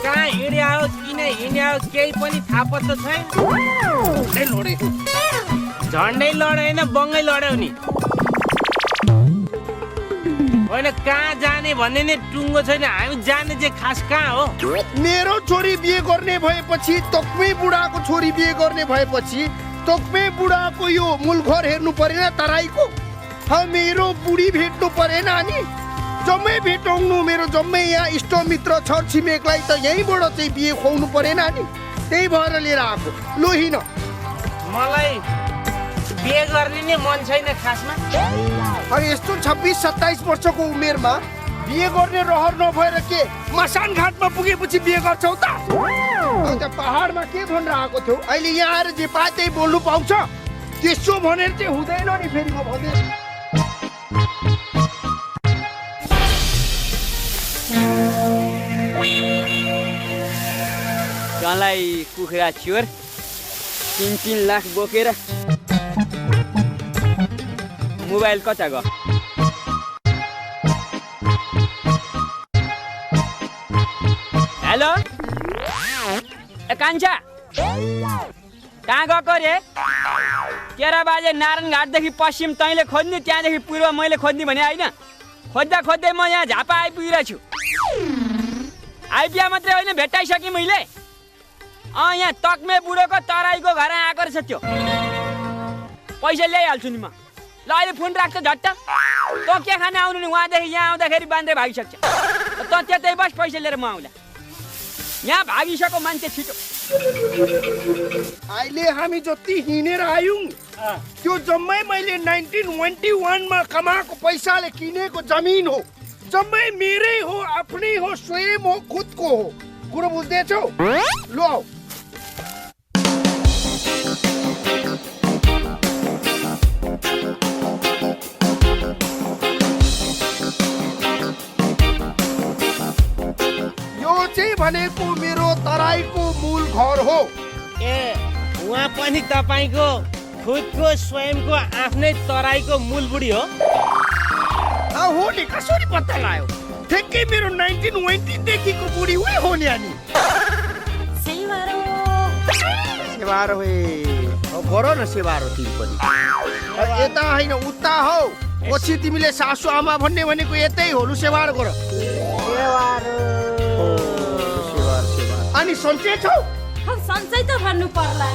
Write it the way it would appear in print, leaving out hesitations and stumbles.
कहाँ हिँड्या हो किन हिँड्या हो केही पनि थाहा पत्तो छैन। झन्डै लड्यो होइन बङ्गै लड्यो नि होइन। कहाँ जाने भन्ने नै टुङ्गो छैन। हामी जाने चाहिँ खास कहाँ हो? मेरो छोरी बिहे गर्ने भएपछि तोक्मे बुढाको छोरी बिहे गर्ने भएपछि तोक्मे बुढाको यो मूलघर हेर्नु परेन तराईको। मेरो बुढी भेट्नु परेन अनि जम्मै भेटाउनु मेरो जम्मै यहाँ इष्टमित्र छरछिमेकलाई त यहीँबाट चाहिँ बिहे खुवाउनु परेन अनि त्यही भएर लिएर आएको। लो हिँड। मलाई बिहे गर्ने नै मन छैन खासमा। अनि यस्तो 26-27 वर्षको उमेरमा बिहे गर्ने रहर नभएर के मसान घाटमा पुगेपछि बिहे गर्छौ त? त्यहाँ पहाडमा के भनेर आएको थियो अहिले यहाँ आएर जे पाए त्यही बोल्नु पाउँछ? त्यसो भनेर चाहिँ हुँदैन नि फेरि म भन्दै। तँलाई कुखुरा चोर 3-3 लाख बोकेर मोबाइल कता गयो? हेलो ए कान्छा कहाँ गएको रे? 13 बजे नारायण घाटदेखि पश्चिम तैँले खोज्ने त्यहाँदेखि पूर्व मैले खोज्ने भने होइन। खोज्दा खोज्दै म यहाँ झापा आइपुगिरहेको छु। आइपिया मात्रै होइन भेटाइसकेँ मैले। यहाँ तक्मे बुढोको तराईको घर आएको रहेछ त्यो। पैसा ल्याइहाल्छु नि म। ल अहिले फोन राख्छ झट्ट। तँ के खान आउनु नि उहाँदेखि यहाँ आउँदाखेरि बाँध्रै भागिसक्छ। तँ त्यतै बस पैसा लिएर म आउँला। यहाँ भागिसक्यो मान्छे छिटो। अहिले हामी जति हिँडेर आयौँ त्यो जम्मै मैले 1921 मा कमाएको पैसाले किनेको जमिन हो। जम्मै मेरै हो, आफ्नै हो, स्वयं हो, खुदको हो। कुरो बुझ्दैछौ? लो आऊ। यो चाहिँ भनेको मेरो तराईको मूल घर हो। ए उहाँ पनि तपाईँको खुदको स्वयंको आफ्नै तराईको मूल बुढी हो? हो नि, कसरी पत्ता लगायो? ठ्याक्कै मेरो 1920 देखिको बुढी उही हो नि अनि। सेवारो हे गर न सेवारो तिमी पनि। यता होइन उता हो। पछि तिमीले सासु आमा भन्ने भनेको यतै हो। लु सेवारो गर। सेवारो सेवार सेवार। अनि सन्चै छौ? सन्चै त भन्नु पर्ला।